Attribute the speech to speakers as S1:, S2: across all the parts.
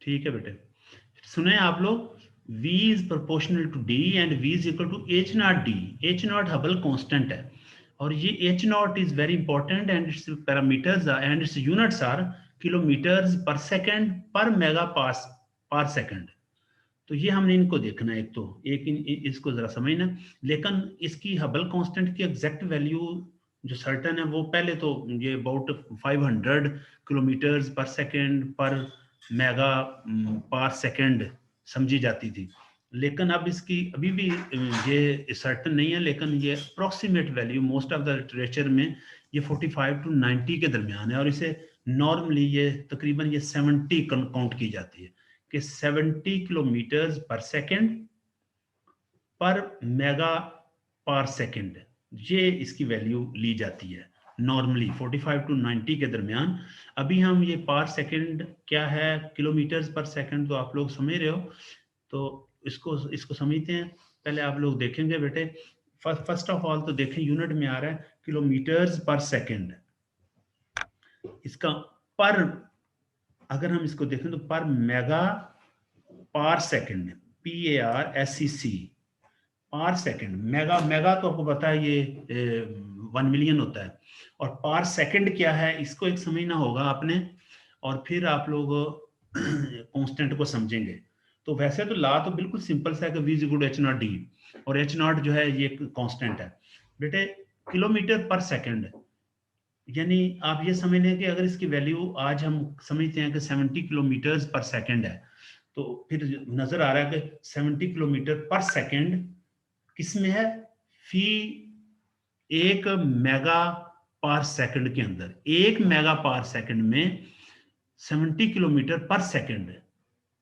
S1: ठीक है बेटे, सुने आप लोग, V is proportional to D and V is equal to H not D। H not Hubble constant है और ये H not is very important and its parameters and its units are kilometers per second per mega pass per second. तो ये हमने इनको देखना है, एक तो इसको जरा समझना, लेकिन इसकी हबल कांस्टेंट की एग्जैक्ट वैल्यू जो सर्टन है वो पहले तो ये about 500 kilometres per second per mega पर सेकंड समझी जाती थी, लेकिन अब इसकी अभी भी ये सर्टन नहीं है, लेकिन ये approximate value most of the literature में ये 45 टू 90 के दरमियान है और इसे नॉर्मली ये तकरीबन ये 70 काउंट की जाती है कि 70 kilometre per second per mega पर सेकंड, ये इसकी वैल्यू ली जाती है नॉर्मली 45 टू 90 के दरमियान। अभी हम ये पर सेकंड क्या है, किलोमीटर्स पर सेकंड, तो आप लोग समझ रहे हो, तो इसको इसको समझते हैं। पहले आप लोग देखेंगे बेटे, फर्स्ट ऑफ ऑल तो देखें यूनिट में आ रहा है किलोमीटर्स पर सेकंड, इसका पर अगर हम इसको देखें तो पर मेगा पर सेकंड, PARSEC पर सेकंड, मेगा मेगा तो आपको पता है ये 1 मिलियन होता है, और पर सेकंड क्या है इसको एक समझना होगा आपने, और फिर आप लोग कांस्टेंट को समझेंगे। तो वैसे तो ला तो बिल्कुल सिंपल सा है कि V is equal to H not D, और H नॉट जो है ये कांस्टेंट है बेटे। किलोमीटर पर सेकंड यानी आप ये समझ लें कि अगर इसकी वैल्यू आज हम समझते हैं कि 70 किलोमीटर पर सेकंड है, तो फिर नजर आ रहा है कि 70 किलोमीटर पर सेकंड किसमें है, फी 1 मेगा पर सेकंड के अंदर, 1 मेगा पर सेकंड में 70 किलोमीटर पर सेकंड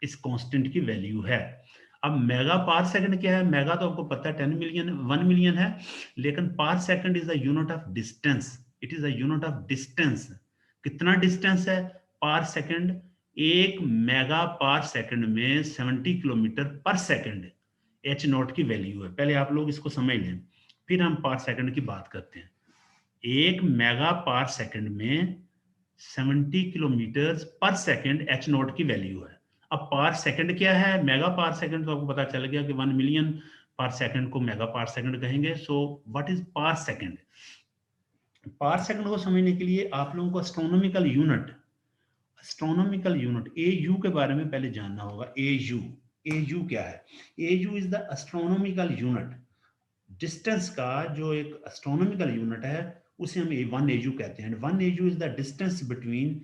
S1: इस कांस्टेंट की वैल्यू है। अब मेगा पर सेकंड क्या है, मेगा तो आपको पता है 10 मिलियन 1 मिलियन है, लेकिन पर second is the unit of distance, it is the unit of distance. कितना डिस्टेंस है पर सेकंड, 1 मेगा पर सेकंड में 70 kilometre per second H not की वैल्यू है। पहले आप लोग इसको समझ लें, फिर हम पर सेकंड की बात करते हैं। 1 मेगा पर सेकंड में 70 kilometre per second H not की वैल्यू है। अब पर सेकंड क्या है, मेगा पर सेकंड तो आपको पता चल गया कि 1 मिलियन पर सेकंड को मेगा पर सेकंड कहेंगे। सो व्हाट इज पर सेकंड, पर सेकंड को समझने के लिए आप लोगों को एस्ट्रोनॉमिकल यूनिट AU के बारे में पहले जानना होगा। AU क्या है, AU is the astronomical unit, distance का जो एक एस्ट्रोनॉमिकल यूनिट है उसे हम 1 AU कहते हैं। 1 AU is the distance between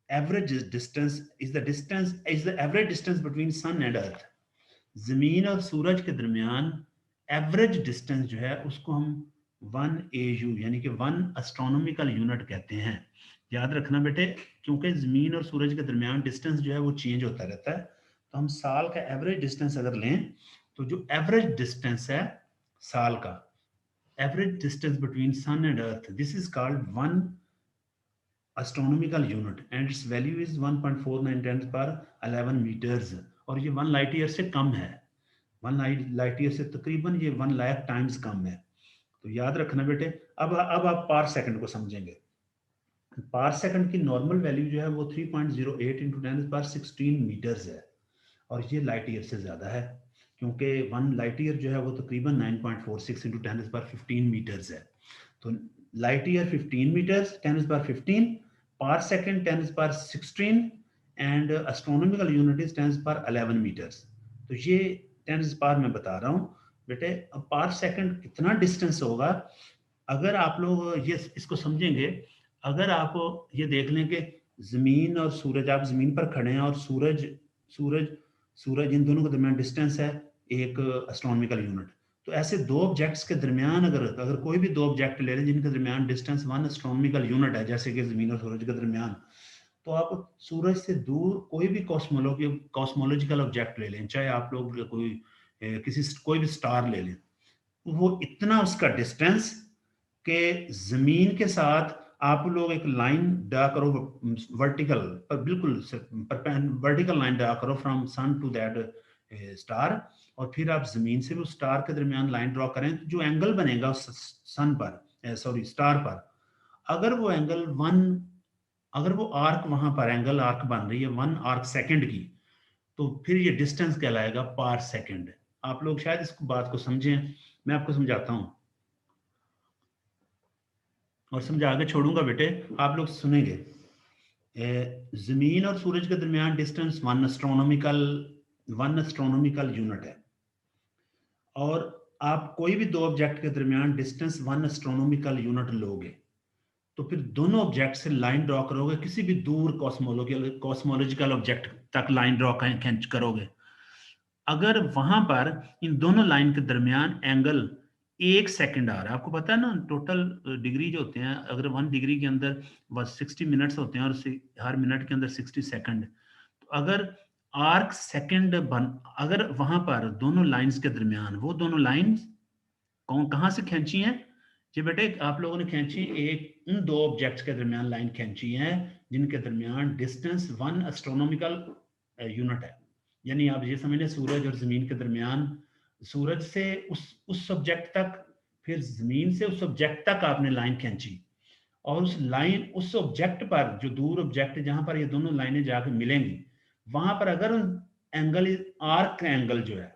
S1: average distance is the average distance between sun and earth. जमीन और सूरज के दरमियान एवरेज डिस्टेंस जो है उसको हम 1 AU यानी कि 1 एस्ट्रोनॉमिकल यूनिट कहते हैं। याद रखना बेटे, क्योंकि जमीन और सूरज के दरमियान डिस्टेंस जो है वो चेंज होता रहता है, तो हम साल का एवरेज डिस्टेंस अगर लें तो जो एवरेज डिस्टेंस है साल का, average distance between sun and earth, this is called 1 astronomical unit and its value is 1.49 10 पर 11 मीटर्स, और ये 1 लाइट ईयर से कम है, 1 लाइट ईयर से तकरीबन ये 1 लाख टाइम्स कम है। तो याद रखना बेटे। अब आप पार सेकंड को समझेंगे। पार सेकंड की नॉर्मल वैल्यू जो है वो 3.08 इंटू 10 पर 16 मीटर्स है, और ये लाइट ईयर से ज़्यादा है, क्योंकि 1 लाइट ईयर जो है वो तकरीबन 9.46 इंटू 10 पर 15 मीटर्स है। तो लाइट ईयर 15 मीटर्स 10 पर 15, पर सेकंड 10 पर 16 एंड एस्ट्रोनॉमिकल यूनिट इज 10 पर 11 मीटर्स। तो ये 10 पर मैं बता रहा हूँ बेटे। अब पर सेकंड कितना डिस्टेंस होगा, अगर आप लोग ये इसको समझेंगे, अगर आप ये देख लें कि जमीन और सूरज, आप जमीन पर खड़े हैं और सूरज सूरज सूरज इन दोनों के दरमियान डिस्टेंस है एक एस्ट्रोनॉमिकल यूनिट, तो ऐसे दो ऑब्जेक्ट्स के दरमियान अगर कोई भी दो ऑब्जेक्ट ले लें जिनके दरमियान डिस्टेंस 1 एस्ट्रोनॉमिकल यूनिट है, जैसे कि जमीन और सूरज के दरमियान, तो आप सूरज से दूर कोई भी कॉस्मोलॉजिकल ऑब्जेक्ट ले लें, चाहे आप लोग कोई भी स्टार ले लें, वो इतना उसका डिस्टेंस के जमीन के साथ आप लोग एक लाइन ड्रा करो वर्टिकल पर, बिल्कुल वर्टिकल लाइन ड्रा करो from sun to that star, और फिर आप जमीन से भी उस स्टार के दरमियान लाइन ड्रॉ करें, तो जो एंगल बनेगा उस सन पर, सॉरी स्टार पर, अगर वो एंगल 1, अगर वो आर्क वहां पर एंगल आर्क बन रही है 1 आर्क सेकंड की, तो फिर ये डिस्टेंस कहलाएगा पर सेकंड। आप लोग शायद इस बात को समझें, मैं आपको समझाता हूं और समझा के छोड़ूंगा बेटे, आप लोग सुनेंगे। जमीन और सूरज के दरमियान डिस्टेंस 1 एस्ट्रोनॉमिकल यूनिट है, और आप कोई भी 2 ऑब्जेक्ट के दरमियान डिस्टेंस 1 एस्ट्रोनॉमिकल यूनिट लोगे तो फिर दोनों ऑब्जेक्ट से लाइन ड्रॉ करोगे, किसी भी दूर कॉस्मोलॉजिकल ऑब्जेक्ट तक लाइन ड्रॉ करोगे। अगर वहां पर इन दोनों लाइन के दरमियान एंगल 1 सेकंड आ रहा है, आपको पता है ना टोटल डिग्री जो होते हैं, अगर 1 डिग्री के अंदर बस 60 मिनट्स होते हैं और हर मिनट के अंदर 60 सेकंड, तो अगर आर्क सेकंड अगर वहां पर दोनों लाइंस के दरमियान, वो दोनों लाइंस कहां से खींची हैं जी बेटे, आप लोगों ने खींची एक उन 2 ऑब्जेक्ट्स के दरमियान लाइन खींची है जिनके दरमियान डिस्टेंस 1 एस्ट्रोनॉमिकल यूनिट है। यानी आप ये समझ लें सूरज और जमीन के दरमियान, सूरज से उस ऑब्जेक्ट तक, फिर जमीन से उस ऑब्जेक्ट तक आपने लाइन खींची, और उस ऑब्जेक्ट पर, जो दूर ऑब्जेक्ट जहां पर ये दोनों लाइनें जाकर मिलेंगी, वहां पर अगर एंगल आर्क एंगल जो है,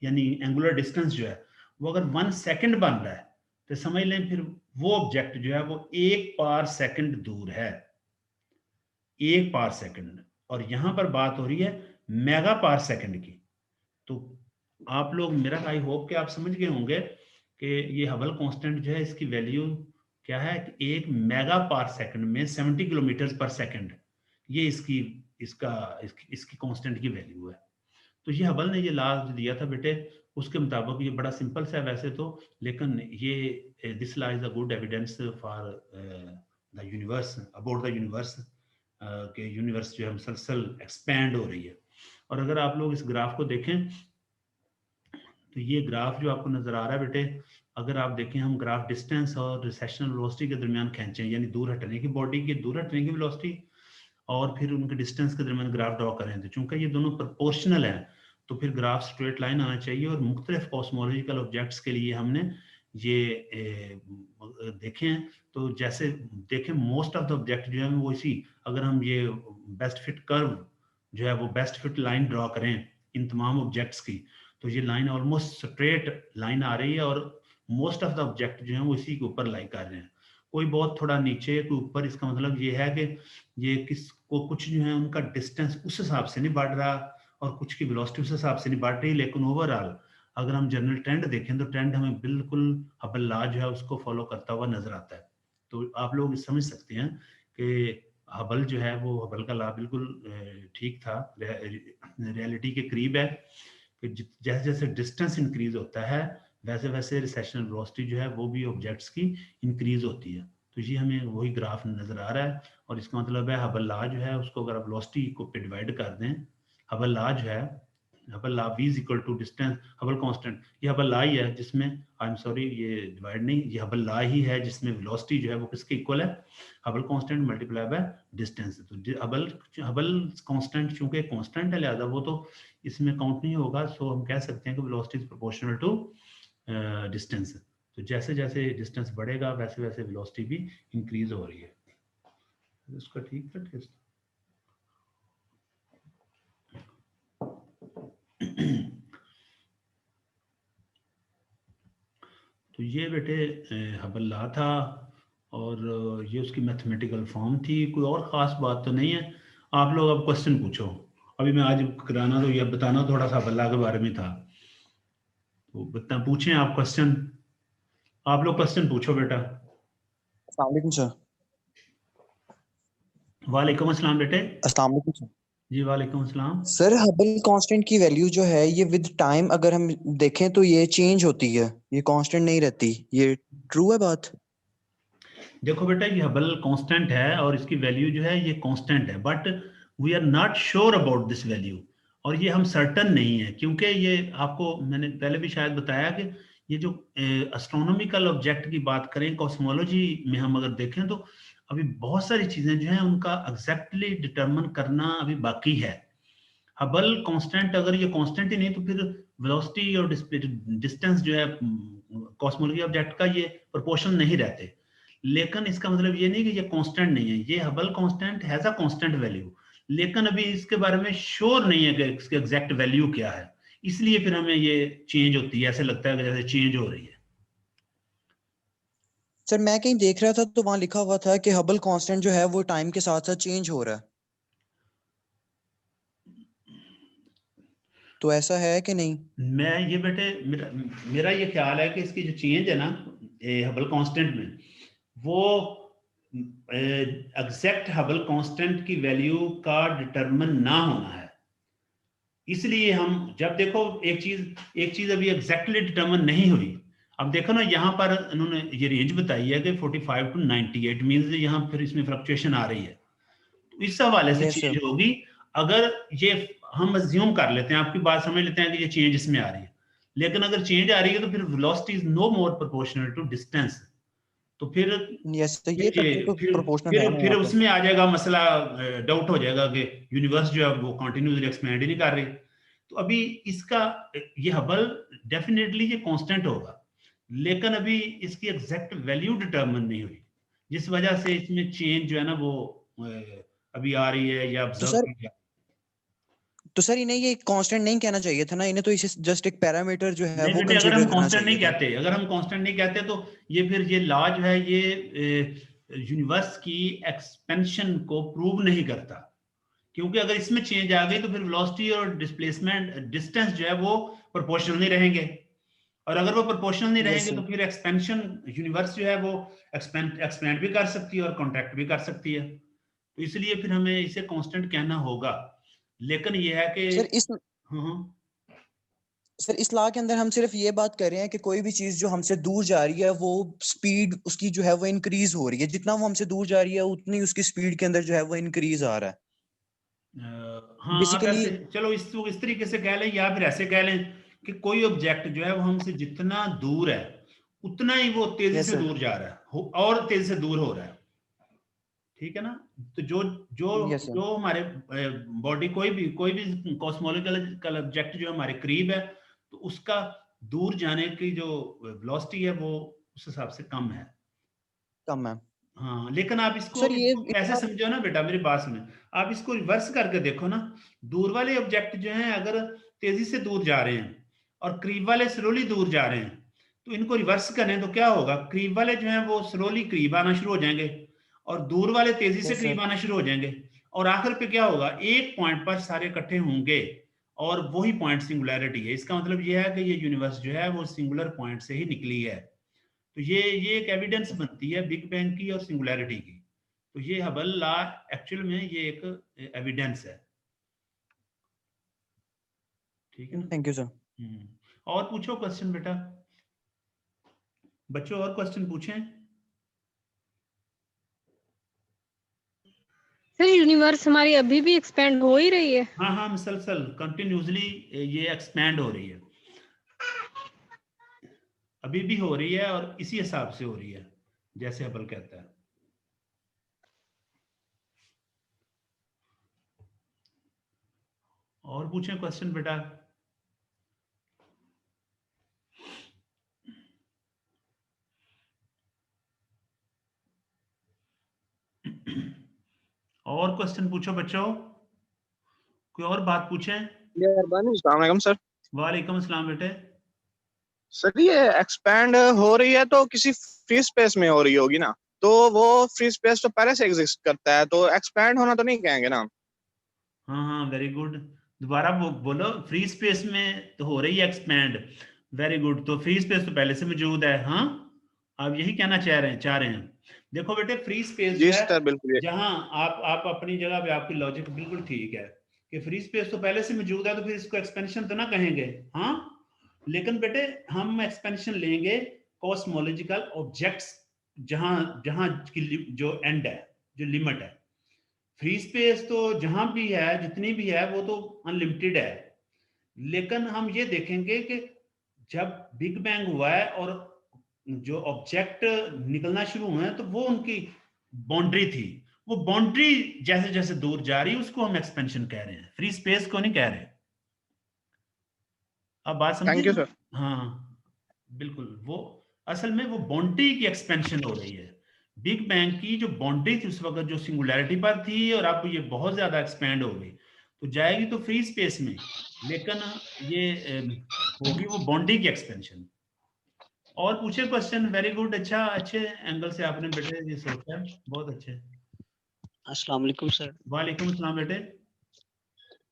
S1: यानी एंगुलर डिस्टेंस जो है, वो अगर 1 सेकंड बन रहा है तो समझ लें फिर वो ऑब्जेक्ट जो है वो 1 पार सेकंड दूर है, 1 पार सेकंड। और यहां पर बात हो रही है मेगा पार सेकंड की। तो आप लोग, मेरा आई होप कि आप समझ गए होंगे कि ये हबल कांस्टेंट जो है, इसकी वैल्यू क्या है कि 1 मेगा पार सेकंड में 70 किलोमीटर पर सेकंड, ये इसकी कांस्टेंट की वैल्यू है। तो ये हबल ने ये लॉ दिया था बेटे, उसके मुताबिक ये बड़ा सिंपल सा है वैसे तो, लेकिन ये this law is a good evidence for the universe, about the universe, कि यूनिवर्स जो है मुसलसल एक्सपैंड हो रही है। और अगर आप लोग इस ग्राफ को देखें तो ये ग्राफ जो आपको नजर आ रहा है बेटे, अगर आप देखें, हम ग्राफ डिस्टेंस और रिसेशनल वेलोसिटी के दरमियान खींचें, यानी दूर हटने की बॉडी की दूर हटने की वेलोसिटी और फिर उनके डिस्टेंस के दरमियान ग्राफ ड्रॉ करें, तो चूंकि ये दोनों प्रोपोर्शनल है तो फिर ग्राफ स्ट्रेट लाइन आना चाहिए। और मुख्तलिफ कॉस्मोलॉजिकल ऑब्जेक्ट्स के लिए हमने ये देखे हैं, तो जैसे देखें मोस्ट ऑफ द ऑब्जेक्ट जो है वो इसी, अगर हम ये बेस्ट फिट कर्व जो है वो बेस्ट फिट लाइन ड्रॉ करें इन तमाम ऑब्जेक्ट्स की, तो ये लाइन ऑलमोस्ट स्ट्रेट लाइन आ रही है, और मोस्ट ऑफ द ऑब्जेक्ट जो है वो इसी के ऊपर लाई कर रहे हैं, कोई बहुत थोड़ा नीचे कोई ऊपर। इसका मतलब ये है कि ये कुछ जो है उनका डिस्टेंस उस हिसाब से नहीं बढ़ रहा और कुछ की वेलोसिटी उस हिसाब से नहीं बढ़ रही, लेकिन ओवरऑल अगर हम जनरल ट्रेंड देखें तो ट्रेंड हमें बिल्कुल हबल लॉ जो है उसको फॉलो करता हुआ नजर आता है। तो आप लोग समझ सकते हैं कि हबल जो है वो, हबल का लॉ बिल्कुल ठीक था, रियलिटी के करीब है कि जैसे जैसे डिस्टेंस इंक्रीज होता है वैसे वैसे रिसेशनल वेलोसिटी जो है वो भी ऑब्जेक्ट्स की इंक्रीज होती है। तो ये हमें वही ग्राफ नजर आ रहा है, और इसका मतलब है हबल लॉ जो है उसको अगर आप वेलोसिटी को पे डिवाइड कर दें, हबल लॉ जो है, Hubble law v is equal to distance Hubble constant, ये हबल लॉ ही है जिसमें, आई एम सॉरी ये डिवाइड नहीं, ये हबल लॉ ही है जिसमें वेलोसिटी जो है वो किसके इक्वल है, Hubble constant multiply by distance. तो हबल कांस्टेंट चूंकि कांस्टेंट है लिहाजा वो तो इसमें काउंट नहीं होगा, सो हम कह सकते हैं कि velocity is proportional to distance. तो जैसे जैसे डिस्टेंस बढ़ेगा वैसे वैसे वेलोसिटी भी इंक्रीज हो रही है। उसका ठीक है टेस्ट। तो ये बेटे हबल लॉ था, और ये उसकी मैथमेटिकल फॉर्म थी, कोई और ख़ास बात तो नहीं है। आप लोग अब क्वेश्चन पूछो, अभी मैं आज कराना तो ये बताना थोड़ा सा हबल लॉ के बारे में था, तो बता पूछें आप क्वेश्चन, आप लोग क्वेश्चन पूछो बेटा।
S2: अस्सलाम वालेकुम सर।
S1: वालेकुम अस्सलाम बेटे।
S2: अस्सलाम वालेकुम सर।
S1: जी वालेकुम अस्सलाम।
S2: सर हबल कांस्टेंट की वैल्यू जो है ये विद टाइम अगर हम देखें तो ये चेंज होती है, ये कांस्टेंट नहीं रहती, ये ट्रू है बात?
S1: देखो बेटा ये हबल कांस्टेंट है और इसकी वैल्यू जो है ये कांस्टेंट है, but we are not sure about this value, और ये हम सर्टन नहीं है, क्योंकि ये आपको मैंने पहले भी शायद बताया कि ये जो एस्ट्रोनॉमिकल ऑब्जेक्ट की बात करें, कॉस्मोलॉजी में हम अगर देखें तो अभी बहुत सारी चीजें जो हैं उनका एग्जैक्टली डिटरमिन करना अभी बाकी है। हबल कांस्टेंट अगर ये कांस्टेंट ही नहीं तो फिर वेलोसिटी और डिस्टेंस जो है कॉस्मोलॉजी ऑब्जेक्ट का ये प्रोपोर्शन नहीं रहते, लेकिन इसका मतलब ये नहीं कि ये कांस्टेंट नहीं है, ये Hubble constant has a constant value, लेकिन अभी इसके बारे में श्योर नहीं है कि इसकी एग्जैक्ट वैल्यू क्या है, इसलिए फिर हमें ये चेंज होती है, ऐसे लगता है कि जैसे चेंज हो रही है।
S2: सर मैं कहीं देख रहा था तो वहां लिखा हुआ था कि हबल कांस्टेंट जो है वो टाइम के साथ साथ चेंज हो रहा है, तो ऐसा है कि नहीं?
S1: मैं ये बेटे मेरा ये ख्याल है कि इसकी जो चेंज है ना हबल कांस्टेंट में, वो एग्जैक्ट हबल कांस्टेंट की वैल्यू का डिटरमिन ना होना है। इसलिए हम जब देखो एक चीज अभी एग्जैक्टली डिटरमिन नहीं हुई। अब देखो ना यहाँ पर इन्होंने ये रेंज बताई है कि 45 टू 98 मींस यहाँ फिर इसमें फ्लक्चुएशन आ रही है, तो इस हवाले से
S2: यस
S1: चेंज
S2: सर।
S1: होगी। अगर ये हम अज्यूम कर लेते हैं, आपकी बात समझ लेते हैं कि ये चेंज इसमें आ रही है, लेकिन अगर चेंज आ रही है तो फिर velocity is no more proportional to distance. तो फिर
S2: यस तो
S1: फिर
S2: ये तो
S1: ये
S2: बिल्कुल
S1: फिर
S2: प्रोपोर्शनल है
S1: फिर
S2: ना
S1: फिर
S2: यहाँ पे।
S1: उसमें आ जाएगा मसला, डाउट हो जाएगा कि यूनिवर्स जो है वो कंटिन्यूसली एक्सपेंड ही नहीं कर रही। तो अभी इसका ये हबल डेफिनेटली ये कांस्टेंट होगा, लेकिन अभी इसकी एग्जैक्ट वैल्यू डिटरमिन नहीं हुई, जिस वजह से इसमें चेंज जो है ना वो अभी आ रही है या
S2: तो
S1: ऑब्जर्व
S2: सर
S1: की जा।
S2: तो सर इन्हें ये कांस्टेंट नहीं कहना चाहिए था ना, इन्हें तो इसे जस्ट एक पैरामीटर जो है
S1: नहीं
S2: वो
S1: बेटे, अगर
S2: कंसीडर
S1: हम
S2: करना
S1: कांस्टेंट नहीं
S2: चाहिए था।
S1: कहते, अगर हम कांस्टेंट नहीं कहते तो ये फिर ये लॉ जो है ये यूनिवर्स की एक्सपेंशन को प्रूव नहीं करता, क्योंकि अगर इसमें चेंज आ गई तो फिर वेलोसिटी और डिस्प्लेसमेंट डिस्टेंस जो है वो प्रोपोर्शनल नहीं रहेंगे, और अगर वो प्रोपोर्शनल नहीं
S2: यस
S1: रहेंगे
S2: सर।
S1: तो फिर एक्सपेंशन यूनिवर्स जो है वो एक्सपेंड भी कर सकती है और कॉन्ट्रैक्ट भी कर सकती है। तो इसलिए फिर हमें इसे कांस्टेंट कहना होगा। लेकिन ये है कि
S2: सर इस
S1: हाँ,
S2: सर इस लॉ के अंदर हम सिर्फ ये बात कर रहे हैं कि कोई भी चीज जो हमसे दूर जा रही है वो स्पीड उसकी जो है वो इंक्रीज हो रही है, जितना वो हमसे दूर जा रही है उतनी उसकी स्पीड के अंदर जो है वो इंक्रीज आ रहा है
S1: हाँ आप
S2: बेसिकली।
S1: ऐसे चलो इस तरीके से कह लें, या फिर ऐसे कह लें कि कोई ऑब्जेक्ट जो है वो हमसे जितना दूर है उतना ही वो तेजी
S2: यस
S1: से
S2: सर।
S1: दूर जा रहा है, और तेजी से दूर हो रहा है। ठीक है ना? तो जो जो
S2: यस सर।
S1: जो हमारे बॉडी कोई भी कॉस्मोलॉजिकल ऑब्जेक्ट जो हमारे करीब है, तो उसका दूर जाने की जो वेलोसिटी है वो उस हिसाब से कम है।
S2: कम है।
S1: हाँ, लेकिन आप इसको
S2: सर ये
S1: इसको ऐसे समझो ना बेटा, मेरी बात सुने, आप इसको रिवर्स करके देखो ना। दूर वाले ऑब्जेक्ट जो हैं अगर तेजी से दूर जा रहे हैं और करीब वाले स्लोली दूर जा रहे हैं, तो इनको रिवर्स करें तो क्या होगा? करीब वाले जो हैं वो स्लोली करीब आना शुरू हो जाएंगे और दूर वाले तेजी से
S2: यस
S1: करीब
S2: सर।
S1: आना शुरू हो जाएंगे, और आखिर पे क्या होगा? एक पॉइंट पर सारे इकट्ठे होंगे और वही पॉइंट सिंगुलैरिटी है। इसका मतलब यह है कि ये यूनिवर्स जो है वो सिंगुलर पॉइंट से ही निकली है। तो ये एक एविडेंस बनती है बिग बैंग की और सिंगुलैरिटी की। तो ये हबल लॉ एक्चुअल में ये एक एविडेंस है। ठीक है ना?
S2: Thank you sir.
S1: और पूछो क्वेश्चन बेटा, बच्चों और क्वेश्चन पूछें।
S3: सर यूनिवर्स हमारी अभी भी एक्सपेंड हो ही रही है?
S1: हाँ हाँ, मुसलसल कंटिन्यूसली ये एक्सपैंड हो रही है, अभी भी हो रही है और इसी हिसाब से हो रही है जैसे हबल कहता है। और पूछें क्वेश्चन बेटा। और क्वेश्चन पूछो बच्चों, कोई और बात पूछें।
S4: अस्सलाम सर।
S1: वालेकुम अस्सलाम बेटे।
S4: सर ये एक्सपैंड हो रही है तो किसी फ्री स्पेस में हो रही होगी ना, तो वो फ्री स्पेस तो पहले से एग्जिस्ट करता है, तो एक्सपैंड होना तो नहीं कहेंगे ना?
S1: हाँ हाँ, वेरी गुड। दोबारा बोलो, फ्री स्पेस में तो हो रही है एक्सपैंड। वेरी गुड, तो फ्री स्पेस तो पहले से मौजूद है। हाँ, आप यही कहना चाह रहे हैं। देखो बेटे, फ्री स्पेस जो
S4: जी
S1: है,
S4: सर बिल्कुल।
S1: जहां आप अपनी जगह पे, आपकी लॉजिक बिल्कुल ठीक है कि फ्री स्पेस तो पहले से मौजूद है, तो फिर इसको एक्सपेंशन तो ना कहेंगे। हाँ, लेकिन बेटे हम एक्सपेंशन लेंगे कॉस्मोलॉजिकल ऑब्जेक्ट्स, जहां जहां की जो एंड है, जो लिमिट है। फ्री स्पेस तो जहां भी है, जितनी भी है, वो तो अनलिमिटेड है। लेकिन हम ये देखेंगे कि जब बिग बैंग हुआ है और जो ऑब्जेक्ट निकलना शुरू हुए हैं, तो वो उनकी बाउंड्री थी। वो बाउंड्री जैसे जैसे दूर जा रही है, उसको हम एक्सपेंशन कह रहे हैं, फ्री स्पेस को नहीं कह रहे। अब बात समझे
S4: थैंक यू
S1: ना?
S4: सर।
S1: हाँ बिल्कुल, वो असल में वो बाउंड्री की एक्सपेंशन हो रही है। बिग बैंग की जो बाउंड्री थी उस वक्त जो सिंगुलैरिटी पर थी और अब ये बहुत ज्यादा एक्सपेंड हो गई, तो जाएगी तो फ्री स्पेस में, लेकिन ये होगी वो बाउंड्री की एक्सपेंशन। और पूछे क्वेश्चन, वेरी गुड, अच्छा, अच्छे एंगल से आपने बेटे ये सोचा, बहुत अच्छे।
S5: अस्सलाम वालेकुम सर।
S1: वालेकुम अस्सलाम बेटे।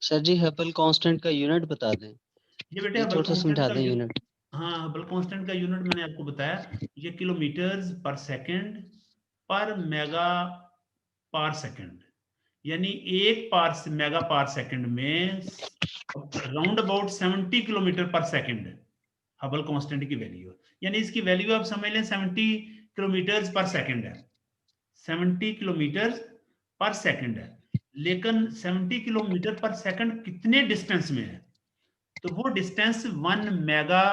S5: सर जी हबल कांस्टेंट का यूनिट बता दें,
S1: ये बेटे
S5: ये
S1: हबल
S5: थोड़ा सा
S1: कांस्टेंट
S5: समझा
S1: का
S5: दें यूनिट।
S1: हाँ, हबल कांस्टेंट का यूनिट मैंने आपको बताया, ये kilometres per second per mega पार सेकंड, यानी एक पार मेगा पार सेकंड में round about 70 kilometre per second Hubble constant की वैल्यू, यानी इसकी वैल्यू आप समझ लें 70 किलोमीटर पर सेकंड है, 70 किलोमीटर पर सेकंड है। लेकिन 70 किलोमीटर पर सेकंड कितने डिस्टेंस में है, तो वो डिस्टेंस 1 मेगा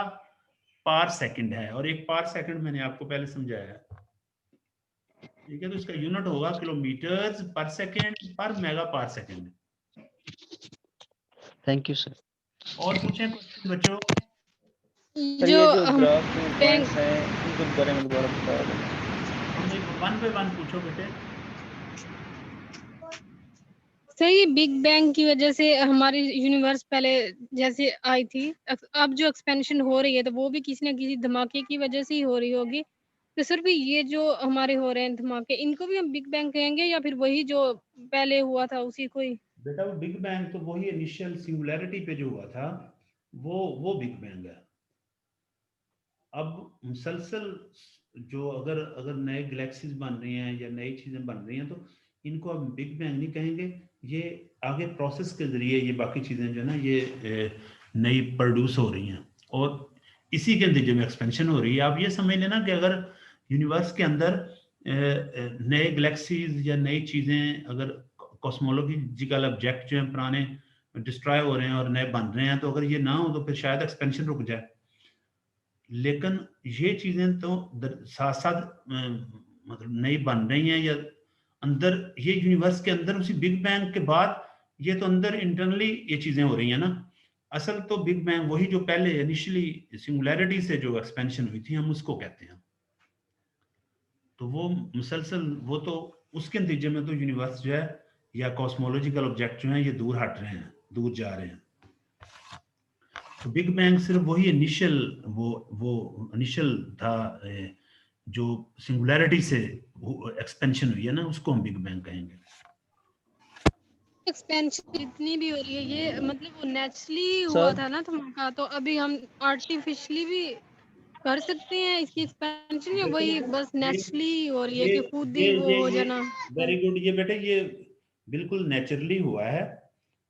S1: पार सेकंड है, और एक पार सेकंड मैंने आपको पहले समझाया, ठीक है। तो इसका यूनिट होगा kilometre per second per mega parsec.
S5: Thank you sir.
S1: और पूछें क्वेश्चन बच्चों।
S6: सर
S3: जो
S6: ये जो
S3: हम
S6: ग्राफ में
S3: बैंक
S6: पॉइंट्स हैं उनके बारे में दोबारा बता दें।
S1: हम एक वन बाय वन पूछो बेटे।
S3: सही, बिग बैंग की वजह से हमारी यूनिवर्स पहले जैसे आई थी, अब जो एक्सपेंशन हो रही है तो वो भी किसी न किसी धमाके की वजह से ही हो रही होगी। तो सर भी ये जो हमारे हो रहे हैं धमाके, इनको भी हम बिग बैंग कहेंगे या फिर वही जो पहले हुआ था उसी को ही?
S1: बेटा वो बिग बैंग तो वही इनिशियल सिंगुलैरिटी पे जो हुआ था वो बिग बैंग है। अब मुसलसल जो अगर अगर नए गैलेक्सीज बन रही हैं या नई चीजें बन रही हैं तो इनको अब बिग बैंग नहीं कहेंगे, ये आगे प्रोसेस के जरिए ये बाकी चीजें जो है ना ये नई प्रोड्यूस हो रही हैं, और इसी के नतीजे में एक्सपेंशन हो रही है। आप ये समझ लेना कि अगर यूनिवर्स के अंदर नए गैलेक्सीज या नई चीजें, अगर कॉस्मोलॉजिकल ऑब्जेक्ट जो हैं पुराने डिस्ट्रॉय हो रहे हैं और नए बन रहे हैं, तो अगर ये ना हो तो फिर शायद एक्सपेंशन रुक जाए। लेकिन ये चीजें तो साथ साथ मतलब नई बन रही हैं, या अंदर ये यूनिवर्स के अंदर उसी बिग बैंग के बाद ये तो अंदर इंटरनली ये चीजें हो रही हैं ना। असल तो बिग बैंग वही जो पहले इनिशियली सिंगुलैरिटी से जो एक्सपेंशन हुई थी हम उसको कहते हैं। तो वो मुसलसल वो तो उसके नतीजे में तो यूनिवर्स जो है या कॉस्मोलॉजिकल ऑब्जेक्ट जो हैं ये दूर हट रहे हैं, दूर जा रहे हैं। तो बिग बैंग सिर्फ वही इनिशियल वो इनिशियल था जो सिंगुलैरिटी से एक्सपेंशन हुई है ना, उसको हम बिग बैंग कहेंगे।
S3: एक्सपेंशन जितनी भी हो रही है ये मतलब वो नेचुरली हुआ था ना धमाका, तो अभी हम आर्टिफिशियली भी कर सकते हैं इसकी एक्सपेंशन, या वही बस नेचुरली हो रही है कि खुद ही वो हो जाना?
S1: वेरी गुड, ये बेटे ये बिल्कुल नेचुरली हुआ है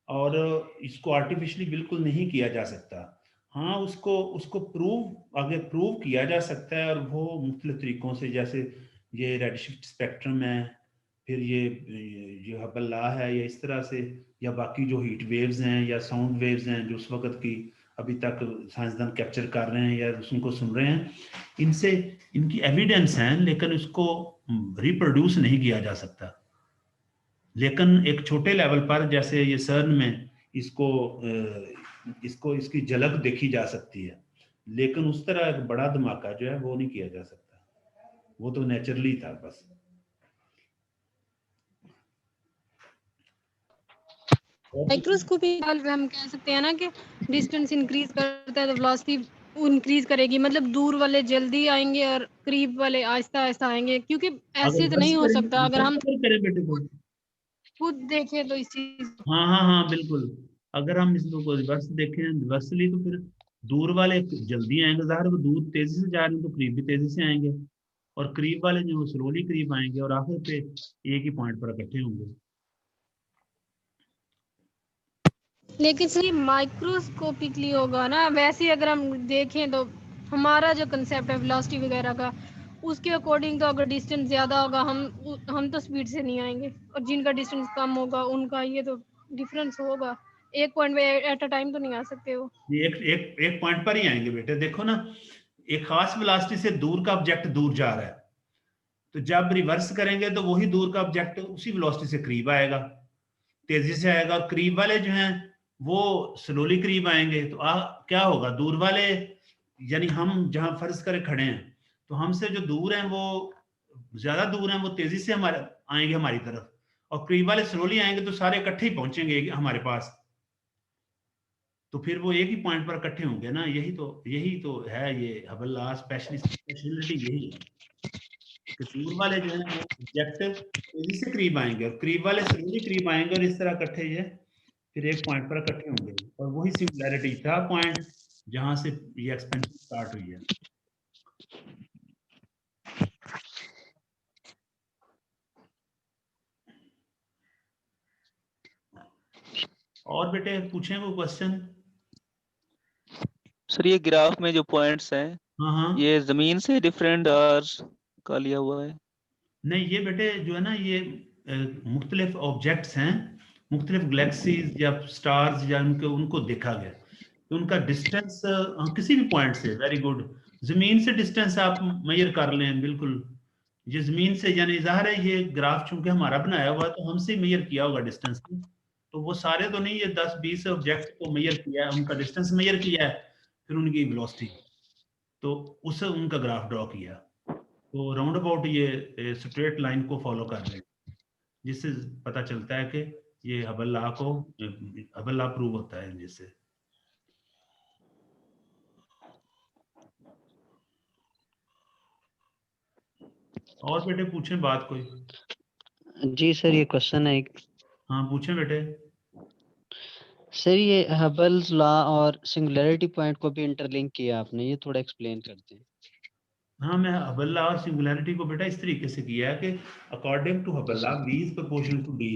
S1: और इसको आर्टिफिशियली बिल्कुल नहीं किया जा सकता। हाँ, उसको उसको आगे प्रूव किया जा सकता है, और वो मुख्तलिफ तरीकों से, जैसे ये रेडशिफ्ट स्पेक्ट्रम है, फिर ये हबल लॉ है, या इस तरह से, या बाकी जो हीट वेव्स हैं या साउंड वेव्स हैं जो उस वक्त की अभी तक साइंसदान कैप्चर कर रहे हैं या उनको सुन रहे हैं, इनसे इनकी एविडेंस हैं, लेकिन इसको रिप्रोड्यूस नहीं किया जा सकता। लेकिन एक छोटे लेवल पर जैसे ये सर्न में इसकी झलक देखी जा सकती है, लेकिन उस तरह एक बड़ा धमाका जो है वो नहीं किया जा सकता, वो तो नेचुरली था बस।
S3: माइक्रोस्कोपिक हम कह सकते हैं ना कि डिस्टेंस इंक्रीज करता है तो वेलोसिटी इंक्रीज करेगी, मतलब दूर वाले जल्दी आएंगे और करीब वाले आहिस्ता आहिस्ता आएंगे, क्योंकि ऐसे तो नहीं हो सकता अगर हम
S1: करें बेटे को
S3: खुद देखें तो इस चीज।
S1: हाँ हाँ हाँ बिल्कुल, अगर हम इसको रिवर्स देखें रिवर्सली, तो फिर दूर वाले जल्दी आएंगे, ज़ाहिर वो दूर तेजी से जा रहे हैं तो करीब भी तेजी से आएंगे, और करीब वाले जो स्लोली करीब आएंगे और आखिर पे एक ही पॉइंट पर इकट्ठे होंगे।
S3: लेकिन सिर्फ माइक्रोस्कोपिकली होगा ना, वैसे अगर हम देखें तो हमारा जो कंसेप्ट है वेलोसिटी वगैरह का, उसके अकॉर्डिंग तो अगर डिस्टेंस ज्यादा होगा हम तो स्पीड से नहीं आएंगे, और जिनका डिस्टेंस कम होगा उनका ये तो डिफरेंस होगा, एक पॉइंट पे एट अ टाइम तो नहीं आ सकते वो।
S1: एक पॉइंट पर ही आएंगे बेटे। देखो ना, एक खास वेलोसिटी से दूर का ऑब्जेक्ट दूर जा रहा है, तो जब रिवर्स करेंगे तो वही दूर का ऑब्जेक्ट उसी वेलोसिटी से करीब आएगा, तेजी से आएगा, और करीब वाले जो हैं वो स्लोली करीब आएंगे। तो क्या होगा, दूर वाले यानी हम जहां फर्ज करे खड़े हैं तो हमसे जो दूर हैं वो ज्यादा दूर हैं वो तेजी से हमारे आएंगे हमारी तरफ, और करीब वाले स्लोली आएंगे तो सारे इकट्ठे ही पहुंचेंगे हमारे पास, तो फिर वो एक ही पॉइंट पर इकट्ठे होंगे ना। यही तो है ये हबल लॉ स्पेशलिटी यही है कि दूर वाले जो है वो ऑब्जेक्टिव तेजी से करीब आएंगे और करीब वाले स्लोली करीब आएंगे, और इस तरह इकट्ठे ये फिर एक पॉइंट पर इकट्ठे होंगे, और वही सिमिलैरिटी था पॉइंट जहां से ये एक्सपेंशन स्टार्ट हुई है। और बेटे पूछें कोई क्वेश्चन?
S6: सर ये ग्राफ में जो पॉइंट्स हैं
S1: हाँ हाँ,
S6: ये जमीन से डिफरेंट आवर्स का लिया हुआ है?
S1: नहीं ये बेटे जो है ना ये मुख्तलिफ ऑब्जेक्ट्स हैं, मुख्तलिफ गैलेक्सीज या स्टार्स या उनको उनको देखा गया, तो उनका डिस्टेंस किसी भी पॉइंट से, वेरी गुड, जमीन से डिस्टेंस आप मेजर कर लें बिल्कुल, ये जमीन से, यानी जाहिर है ये ग्राफ चूंकि हमारा बनाया हुआ है तो हमसे मेजर किया होगा डिस्टेंस, तो वो सारे तो नहीं, ये 10-20 ऑब्जेक्ट को मेजर किया है, उनका डिस्टेंस मेजर किया है, फिर उनकी वेलोसिटी, तो उससे उनका ग्राफ ड्रॉ किया, तो राउंड अबाउट ये स्ट्रेट लाइन को फॉलो कर रहे हैं, जिससे पता चलता है कि ये हबल लॉ प्रूव होता है जिससे। और बेटे पूछें बात कोई?
S5: जी सर ये क्वेश्चन है एक।
S1: हाँ पूछें बेटे।
S5: सर ये हबल्स लॉ और सिंगुलैरिटी पॉइंट को भी इंटरलिंक किया आपने, ये थोड़ा एक्सप्लेन करते हैं।
S1: हाँ, मैं हबल लॉ और सिंगुलैरिटी को बेटा इस तरीके से किया है कि according to Hubble law v is proportional to d,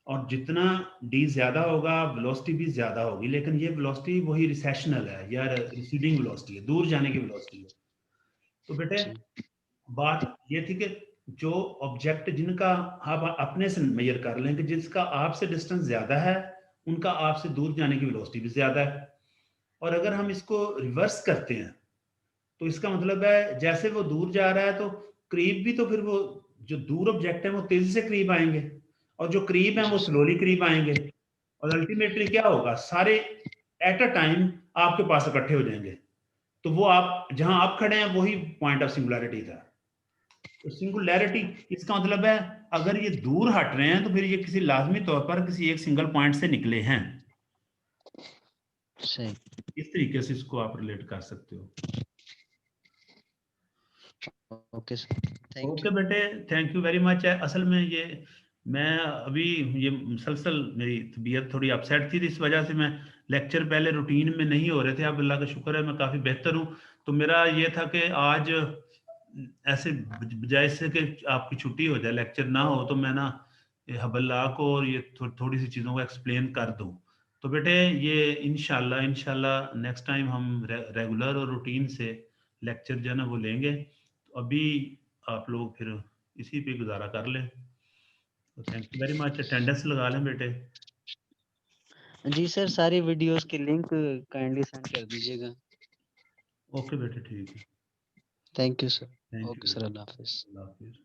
S1: और जितना d ज्यादा होगा वेलोसिटी भी ज्यादा होगी, लेकिन ये वेलोसिटी वही रिसेशनल है या रिसीडिंग वेलोसिटी है, दूर जाने की वेलोसिटी है। तो बेटे बात ये थी कि जो ऑब्जेक्ट जिनका आप अपने से मेजर कर लें कि जिसका आपसे डिस्टेंस ज्यादा है उनका आपसे दूर जाने की वेलोसिटी भी ज्यादा है, और अगर हम इसको रिवर्स करते हैं तो इसका मतलब है जैसे वो दूर जा रहा है तो करीब भी, तो फिर वो जो दूर ऑब्जेक्ट है वो तेजी से करीब आएंगे, और जो करीब है वो स्लोली करीब आएंगे, और अल्टीमेटली क्या होगा, सारे एट अ टाइम आपके पास इकट्ठे हो जाएंगे, तो वो आप जहां आप खड़े हैं वही पॉइंट ऑफ सिंगुलैरिटी था। तो सिंगुलैरिटी इसका मतलब है अगर ये दूर हट रहे हैं तो फिर ये किसी लाजमी तौर पर किसी एक सिंगल पॉइंट से निकले हैं,
S5: सही।
S1: इस तरीके से इसको आप रिलेट कर सकते हो।
S5: Okay sir, thank
S1: okay
S5: you.
S1: बेटे, थैंक यू वेरी मच। असल में ये मैं अभी ये मुसलसल मेरी तबीयत थोड़ी अपसेट थी, इस वजह से मैं लेक्चर पहले रूटीन में नहीं हो रहे थे, अब अल्लाह का शुक्र है मैं काफ़ी बेहतर हूँ। तो मेरा ये था कि आज ऐसे बजाय से कि आपकी छुट्टी हो जाए, लेक्चर ना हो, तो मैं ना हबल लॉ को और ये थोड़ी सी चीज़ों को एक्सप्लेन कर दूँ। तो बेटे ये इंशाल्लाह नेक्स्ट टाइम हम रेगुलर और रूटीन से लेक्चर जो है ना वो लेंगे। तो अभी आप लोग फिर इसी पे गुजारा कर लें। तो thank you very much, attendance लगा लें बेटे।
S5: जी सर सारी वीडियोस की लिंक काइंडली सेंड कर दीजिएगा।
S1: ओके बेटे, ठीक है,
S5: thank you sir.
S1: Thank
S5: okay
S1: you
S5: sir,
S1: बेटे,
S5: अल्लाह हाफिज।
S1: अल्लाह हाफिज़।